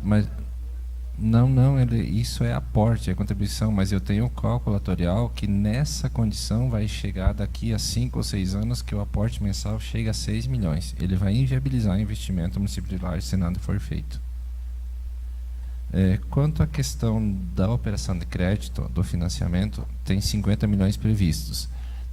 isso é aporte, é contribuição, mas eu tenho um cálculo atuarial que nessa condição vai chegar daqui a 5 ou 6 anos que o aporte mensal chega a 6 milhões. Ele vai inviabilizar o investimento no município de Lages se nada for feito. Quanto à questão da operação de crédito, do financiamento, tem 50 milhões previstos.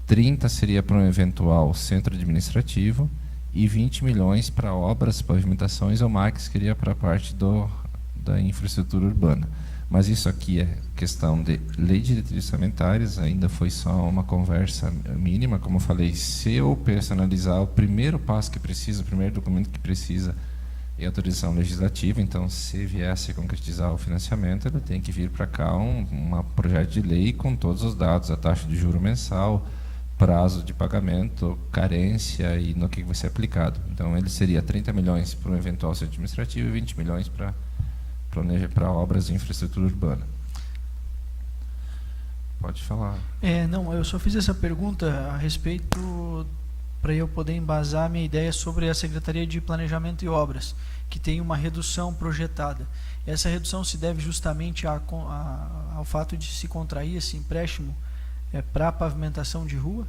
30 seria para um eventual centro administrativo e 20 milhões para obras, pavimentações ou MAX, que seria para a parte da infraestrutura urbana. Mas isso aqui é questão de lei de diretrizes orçamentárias, ainda foi só uma conversa mínima, como eu falei, se eu personalizar o primeiro passo que precisa, o primeiro documento que precisa é autorização legislativa, então se viesse a concretizar o financiamento, ele tem que vir para cá um projeto de lei com todos os dados, a taxa de juro mensal, prazo de pagamento, carência e no que vai ser aplicado. Então ele seria 30 milhões para um eventual centro administrativo e 20 milhões para obras de infraestrutura urbana. Pode falar. Não, eu só fiz essa pergunta a respeito para eu poder embasar minha ideia sobre a Secretaria de Planejamento e Obras, que tem uma redução projetada. Essa redução se deve justamente ao fato de se contrair esse empréstimo para pavimentação de rua?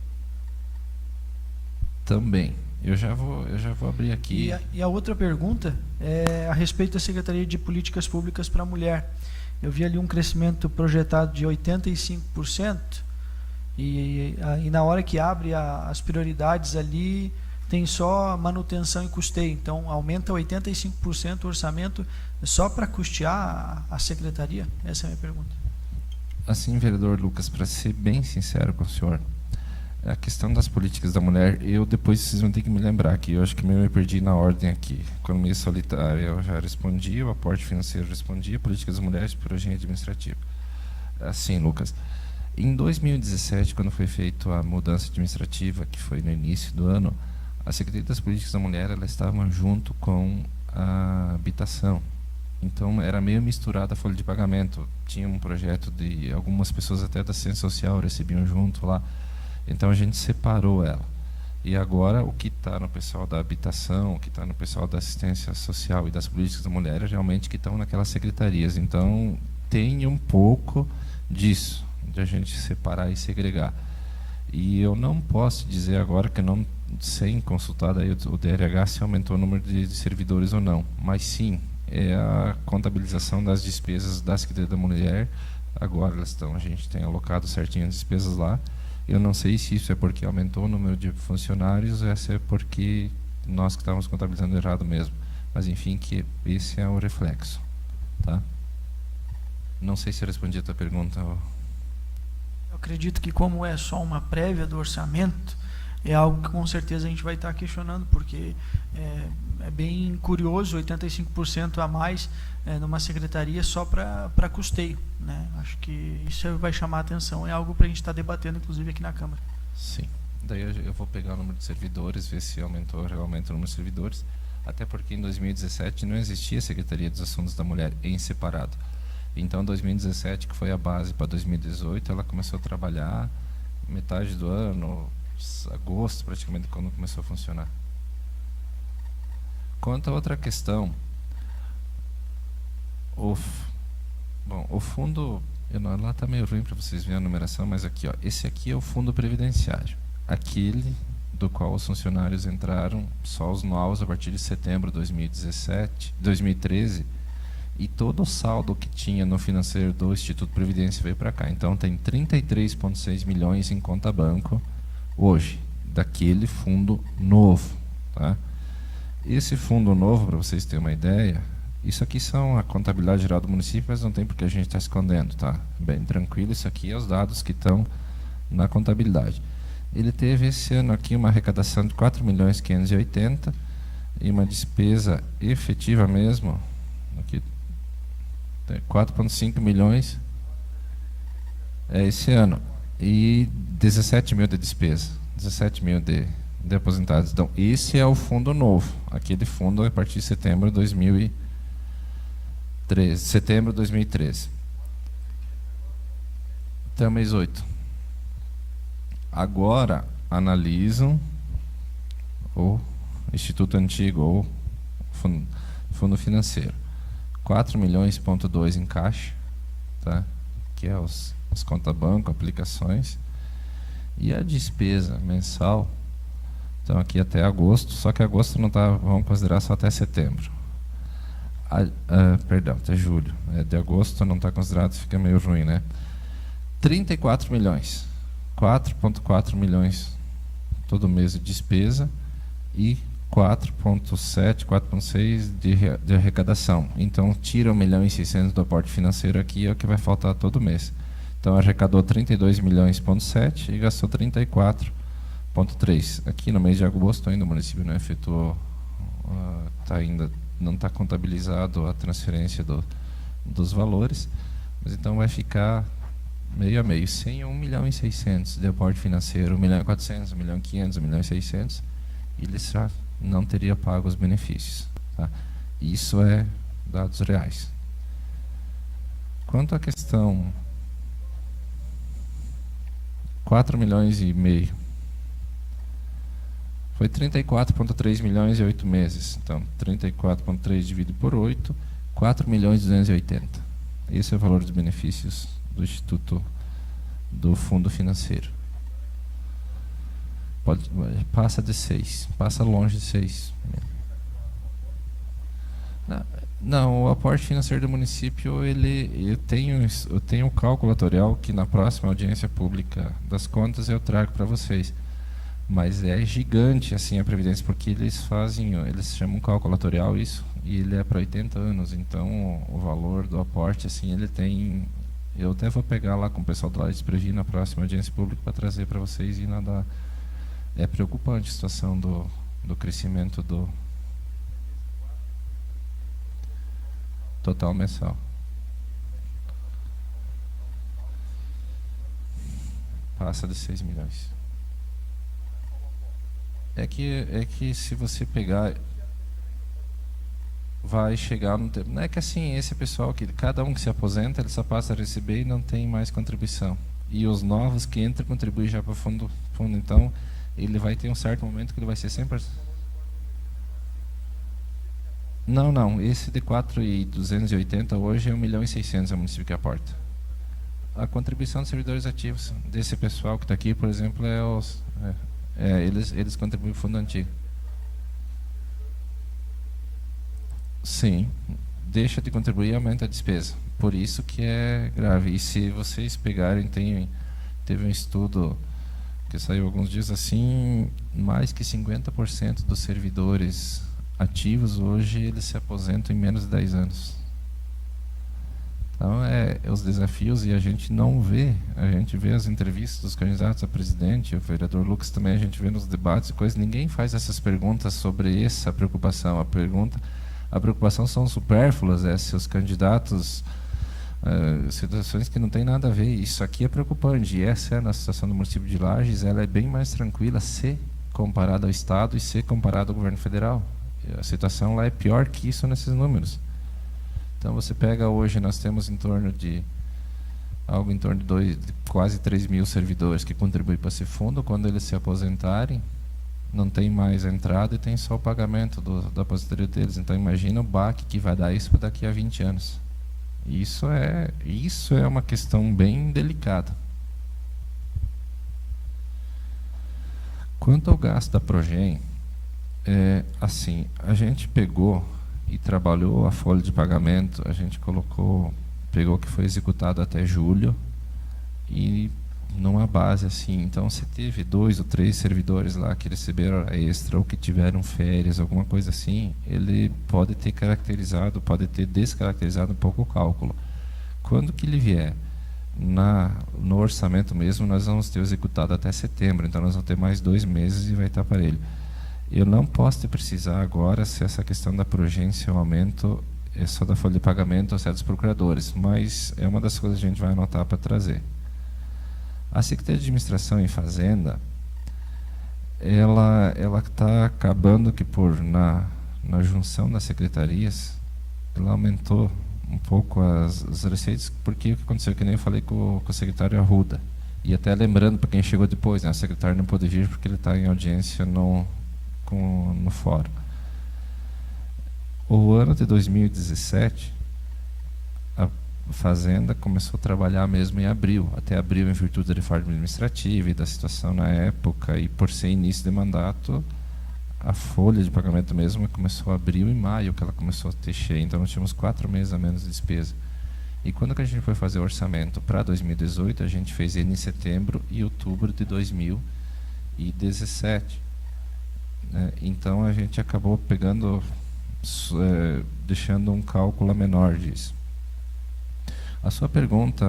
Também. Eu já vou abrir aqui. E a outra pergunta é a respeito da Secretaria de Políticas Públicas para a Mulher. Eu vi ali um crescimento projetado de 85%, e na hora que abre as prioridades ali, tem só manutenção e custeio. Então, aumenta 85% o orçamento só para custear a secretaria? Essa é a minha pergunta. Assim, vereador Lucas, para ser bem sincero com o senhor, a questão das políticas da mulher, depois vocês vão ter que me lembrar que eu acho que eu me perdi na ordem aqui. Economia solidária eu já respondi, o aporte financeiro eu respondi, políticas das mulheres, projeto administrativo. Assim, Lucas, Em 2017, quando foi feita a mudança administrativa, que foi no início do ano, a Secretaria das Políticas da Mulher, ela estava junto com a habitação. Então era meio misturada a folha de pagamento. Tinha um projeto de algumas pessoas até da Ciência Social recebiam junto lá. Então a gente separou ela. E agora o que está no pessoal da habitação, o que está no pessoal da assistência social e das políticas da mulher, é realmente que estão naquelas secretarias. Então tem um pouco disso, de a gente separar e segregar. E eu não posso dizer agora que não, sem consultar aí o DRH, se aumentou o número de servidores ou não. Mas sim, é a contabilização das despesas da Secretaria da Mulher. Agora elas estão, a gente tem alocado certinho as despesas lá. Eu não sei se isso é porque aumentou o número de funcionários ou se é porque nós que estávamos contabilizando errado mesmo. Mas enfim, que esse é o reflexo. Tá? Não sei se eu respondi a tua pergunta. Eu acredito que, como é só uma prévia do orçamento, é algo que com certeza a gente vai estar questionando, porque é bem curioso, 85% a mais numa secretaria só para custeio, né? Acho que isso vai chamar a atenção, é algo para a gente estar debatendo, inclusive, aqui na Câmara. Sim. Daí eu vou pegar o número de servidores, ver se aumentou realmente o número de servidores, até porque em 2017 não existia Secretaria dos Assuntos da Mulher em separado. Então, 2017, que foi a base para 2018, ela começou a trabalhar metade do ano, agosto praticamente, quando começou a funcionar. Quanto a outra questão, o fundo, lá está meio ruim para vocês verem a numeração, mas aqui, ó, esse aqui é o fundo previdenciário, aquele do qual os funcionários entraram, só os novos, a partir de setembro de 2013, e todo o saldo que tinha no financeiro do Instituto Previdência veio para cá. Então tem 33,6 milhões em conta banco hoje, daquele fundo novo. Tá? Esse fundo novo, para vocês terem uma ideia, isso aqui são a contabilidade geral do município, mas não tem porque a gente está escondendo. Tá? Bem tranquilo, isso aqui é os dados que estão na contabilidade. Ele teve esse ano aqui uma arrecadação de 4.580.000 e uma despesa efetiva mesmo, aqui 4,5 milhões esse ano, e 17 mil de despesa, 17 mil de aposentados. Então, esse é o fundo novo. Aquele fundo é a partir de setembro de 2013. Até o mês 8. Agora, analisam o Instituto Antigo ou fundo financeiro. 4,2 milhões em caixa, tá? Que é os conta-banco, aplicações. E a despesa mensal, então aqui até agosto, só que agosto não tá, vamos considerar só até setembro. Perdão, até julho. De agosto não está considerado, fica meio ruim, né? 34 milhões. 4,4 milhões todo mês de despesa e 4,7, 4,6 de arrecadação. Então, tira 1.600.000 do aporte financeiro aqui, é o que vai faltar todo mês. Então, arrecadou 32,7 milhões e gastou 34,3. Aqui no mês de agosto ainda o município não efetuou, ainda não está contabilizado a transferência dos valores, mas então vai ficar meio a meio, sem 1.600.000 de aporte financeiro, 1.400.000, 1.500.000, 1.600.000, e eles já não teria pago os benefícios. Tá? Isso é dados reais. Quanto à questão 4,5 milhões, foi 34,3 milhões em 8 meses. Então, 34,3 dividido por 8, 4.280.000. Esse é o valor dos benefícios do Instituto, do Fundo Financeiro. Passa de 6, passa longe de 6. Não, o aporte financeiro do município, eu tenho um cálculo atuarial que na próxima audiência pública das contas eu trago para vocês. Mas é gigante assim a previdência, porque eles chamam cálculo atuarial isso, e ele é para 80 anos, então o valor do aporte assim, ele tem, eu até vou pegar lá com o pessoal do Lages Previ na próxima audiência pública para trazer para vocês, e nada, é preocupante a situação do crescimento do total mensal. Passa de 6 milhões. É que se você pegar, vai chegar no tempo. Não é que assim, esse pessoal que cada um que se aposenta, ele só passa a receber e não tem mais contribuição. E os novos que entram contribuem já para o fundo. Então, ele vai ter um certo momento que ele vai ser 100%. Não. Esse de 4.280 hoje é 1.600.000 o município que aporta. A contribuição dos servidores ativos desse pessoal que está aqui, por exemplo, eles contribuem para o fundo antigo. Sim, deixa de contribuir e aumenta a despesa. Por isso que é grave. E se vocês pegarem, teve um estudo que saiu alguns dias assim, mais que 50% dos servidores ativos hoje eles se aposentam em menos de 10 anos. Então os desafios, e a gente não vê, a gente vê as entrevistas dos candidatos a presidente, o vereador Lucas também, a gente vê nos debates e coisas, ninguém faz essas perguntas sobre essa preocupação. A preocupação são supérfluas, se os candidatos, situações que não tem nada a ver. Isso aqui é preocupante, e essa é a situação do município de Lages, ela é bem mais tranquila se comparada ao Estado e se comparada ao governo federal. A situação lá é pior que isso nesses números. Então você pega hoje, nós temos algo em torno de quase 3 mil servidores que contribuem para esse fundo. Quando eles se aposentarem, não tem mais entrada e tem só o pagamento da aposentadoria deles. Então imagina o baque que vai dar isso daqui a 20 anos. Isso é uma questão bem delicada. Quanto ao gasto da Progen, assim, a gente pegou e trabalhou a folha de pagamento, a gente pegou o que foi executado até julho e numa base assim. Então, se teve 2 ou 3 servidores lá que receberam hora extra ou que tiveram férias, alguma coisa assim, ele pode ter descaracterizado um pouco o cálculo. Quando que ele vier no orçamento mesmo, nós vamos ter executado até setembro, então nós vamos ter mais 2 meses e vai estar aparelho. Eu não posso te precisar agora se essa questão da progência, o aumento é só da folha de pagamento ou se é dos procuradores, mas é uma das coisas que a gente vai anotar para trazer. A Secretaria de Administração e Fazenda, ela está acabando que na junção das secretarias, ela aumentou um pouco as receitas, porque o que aconteceu, que nem eu falei com o secretário Arruda, e até lembrando para quem chegou depois, né, o secretário não pôde vir porque ele está em audiência no fórum. O ano de 2017, a Fazenda começou a trabalhar mesmo em abril, até abril em virtude da reforma administrativa e da situação na época, e por ser início de mandato, a folha de pagamento mesmo começou a abril e maio, que ela começou a ter cheia, então nós tínhamos 4 meses a menos de despesa. E quando que a gente foi fazer o orçamento para 2018, a gente fez ele em setembro e outubro de 2017. Então a gente acabou deixando um cálculo menor disso. A sua pergunta,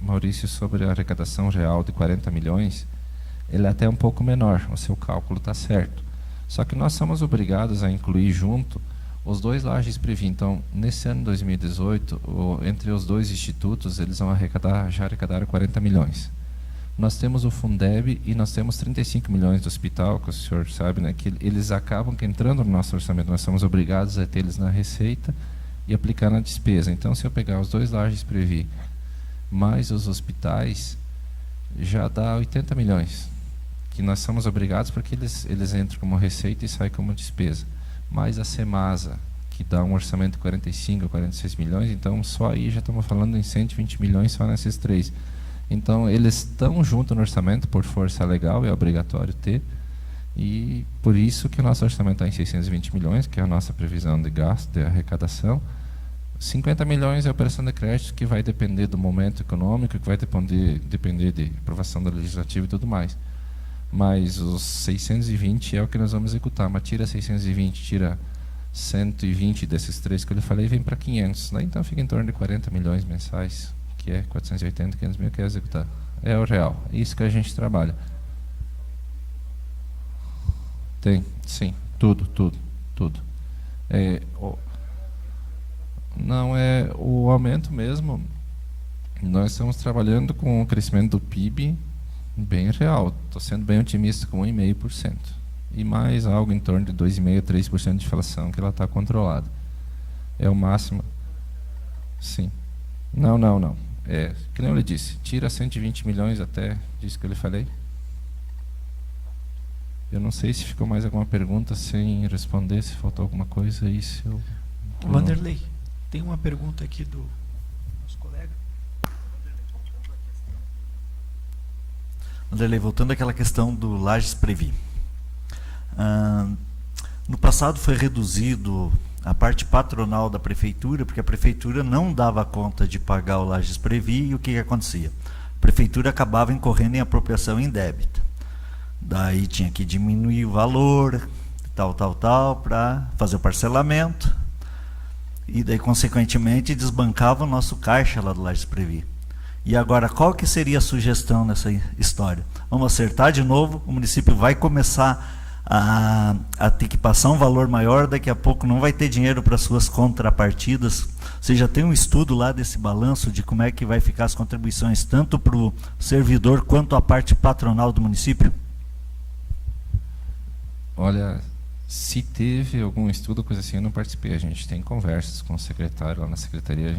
Maurício, sobre a arrecadação real de 40 milhões, ele é até um pouco menor, o seu cálculo está certo. Só que nós somos obrigados a incluir junto os 2 Lages Previ. Então, nesse ano de 2018, entre os 2 institutos, eles vão já arrecadaram 40 milhões. Nós temos o Fundeb e nós temos 35 milhões do hospital, que o senhor sabe, né, que eles acabam entrando no nosso orçamento. Nós somos obrigados a ter eles na receita e aplicar na despesa. Então, se eu pegar os 2 Lages Previ mais os hospitais, já dá 80 milhões, que nós somos obrigados porque eles entram como receita e saem como despesa. Mais a Semasa, que dá um orçamento de 45 a 46 milhões, então só aí já estamos falando em 120 milhões só nesses 3. Então, eles estão junto no orçamento, por força legal, é obrigatório ter, e por isso que o nosso orçamento está em 620 milhões, que é a nossa previsão de gasto, de arrecadação. 50 milhões é a operação de crédito, que vai depender do momento econômico, que vai depender de aprovação da legislativa e tudo mais. Mas os 620 é o que nós vamos executar, mas tira 620, tira 120 desses 3 que eu lhe falei, vem para 500, né? Então fica em torno de 40 milhões mensais, que é 480, 500 mil que é executar. É o real, é isso que a gente trabalha. Tem, sim, tudo. Não é o aumento mesmo. Nós estamos trabalhando com o crescimento do PIB, Bem real. Estou sendo bem otimista com 1,5%. E mais algo em torno de 2,5% a 3% de inflação, que ela está controlada. É o máximo. Sim. Não. Que nem eu lhe disse, tira 120 milhões até disso que eu lhe falei. Eu não sei se ficou mais alguma pergunta sem responder, se faltou alguma coisa. Isso eu Vanderlei, tem uma pergunta aqui do nosso colega. Vanderlei, voltando àquela questão do Lages Previ. No passado foi reduzido a parte patronal da prefeitura, porque a prefeitura não dava conta de pagar o Lages Previ, e o que acontecia? A prefeitura acabava incorrendo em apropriação indébita. Daí tinha que diminuir o valor, tal, para fazer o parcelamento, e daí, consequentemente, desbancava o nosso caixa lá do Lages Previ. E agora, qual que seria a sugestão nessa história? Vamos acertar de novo, o município vai começar a ter que passar um valor maior, daqui a pouco não vai ter dinheiro para suas contrapartidas. Você já tem um estudo lá desse balanço de como é que vai ficar as contribuições, tanto para o servidor quanto a parte patronal do município? Olha, se teve algum estudo, coisa assim, eu não participei. A gente tem conversas com o secretário lá na secretaria,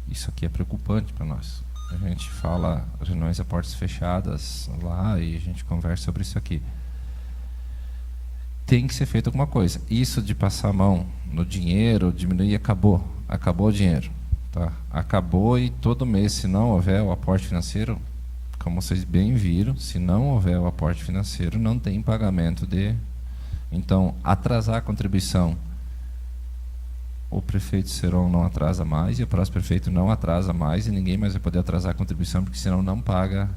isso aqui é preocupante para nós. A gente fala reuniões a portas fechadas lá e a gente conversa sobre isso aqui. Tem que ser feito alguma coisa. Isso de passar a mão no dinheiro, diminuir, acabou o dinheiro, tá? Acabou, e todo mês, se não houver o aporte financeiro, como vocês bem viram, se não houver o aporte financeiro, não tem pagamento de... Então, atrasar a contribuição, o prefeito Seron não atrasa mais, e o próximo prefeito não atrasa mais, e ninguém mais vai poder atrasar a contribuição, porque senão não paga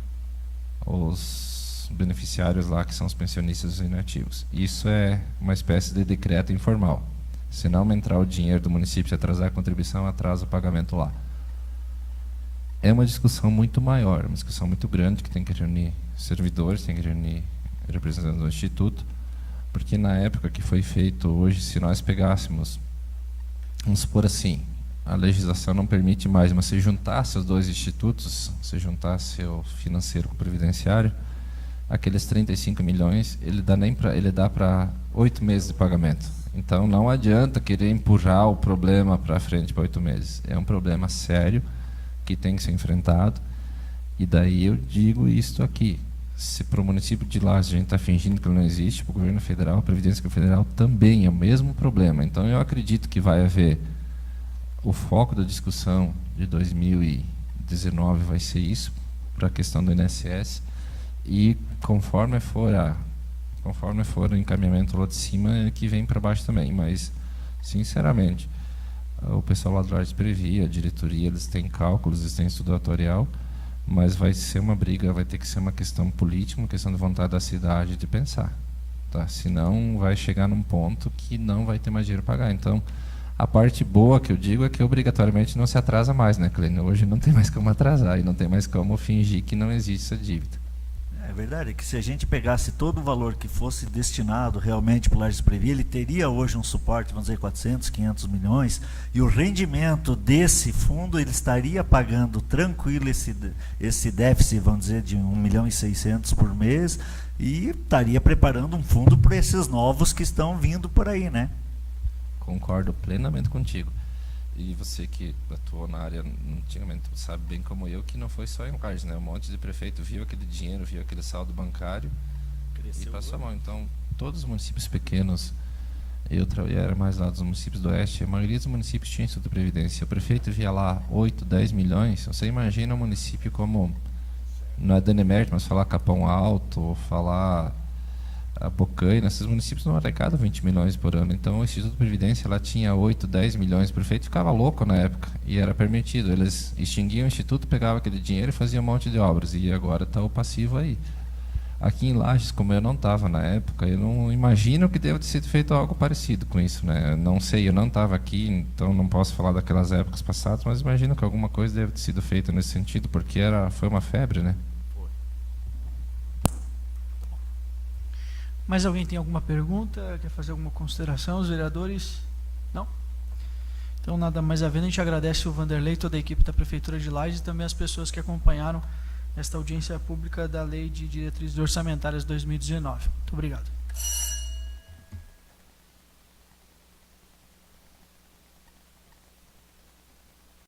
os beneficiários lá, que são os pensionistas inativos. Isso é uma espécie de decreto informal. Se não entrar o dinheiro do município, se atrasar a contribuição, atrasa o pagamento lá. É uma discussão muito maior, uma discussão muito grande, que tem que reunir servidores, tem que reunir representantes do Instituto, porque na época que foi feito, hoje, se nós pegássemos, vamos supor assim, a legislação não permite mais, mas se juntasse os dois institutos, se juntasse o financeiro com o previdenciário, aqueles 35 milhões, ele dá para 8 meses de pagamento. Então não adianta querer empurrar o problema para frente para 8 meses. É um problema sério que tem que ser enfrentado. E daí eu digo isto aqui. Se para o município de Lages a gente está fingindo que ele não existe, para o governo federal, a Previdência Federal também é o mesmo problema. Então eu acredito que vai haver o foco da discussão de 2019 vai ser isso, para a questão do INSS. E conforme for o encaminhamento lá de cima, é que vem para baixo também. Mas, sinceramente, o pessoal lá do Lages Previ, a diretoria, eles têm cálculos, eles têm estudo atuarial, mas vai ser uma briga, vai ter que ser uma questão política, uma questão de vontade da cidade de pensar. Tá? Senão vai chegar num ponto que não vai ter mais dinheiro para pagar. Então, a parte boa que eu digo é que obrigatoriamente não se atrasa mais, né, Clênio? Hoje não tem mais como atrasar e não tem mais como fingir que não existe essa dívida. É verdade, que se a gente pegasse todo o valor que fosse destinado realmente para o Lages Previ, ele teria hoje um suporte, vamos dizer, 400, 500 milhões, e o rendimento desse fundo, ele estaria pagando tranquilo esse déficit, vamos dizer, de 1.600.000 por mês, e estaria preparando um fundo para esses novos que estão vindo por aí, né? Concordo plenamente contigo. E você que atuou na área antigamente sabe bem como eu que não foi só em Lages, né? Um monte de prefeito viu aquele dinheiro, viu aquele saldo bancário e passou a mão. Então, todos os municípios pequenos, eu era mais lá dos municípios do Oeste, a maioria dos municípios tinha Instituto de Previdência. O prefeito via lá 8, 10 milhões. Você imagina um município como, não é Danemérito, mas falar Capão Alto, falar a Bocaina, esses municípios não arrecadam 20 milhões por ano. Então o Instituto de Previdência lá tinha 8, 10 milhões. O prefeito ficava louco na época e era permitido. Eles extinguiam o instituto, pegavam aquele dinheiro e faziam um monte de obras. E agora está o passivo aí. Aqui em Lages, como eu não estava na época, eu não imagino que deva ter sido feito algo parecido com isso, né? Não sei, eu não estava aqui, então não posso falar daquelas épocas passadas, mas imagino que alguma coisa deve ter sido feita nesse sentido, porque foi uma febre, né? Mais alguém tem alguma pergunta? Quer fazer alguma consideração? Os vereadores? Não? Então, nada mais havendo, a gente agradece o Vanderlei, toda a equipe da Prefeitura de Lages e também as pessoas que acompanharam esta audiência pública da Lei de Diretrizes Orçamentárias 2019. Muito obrigado.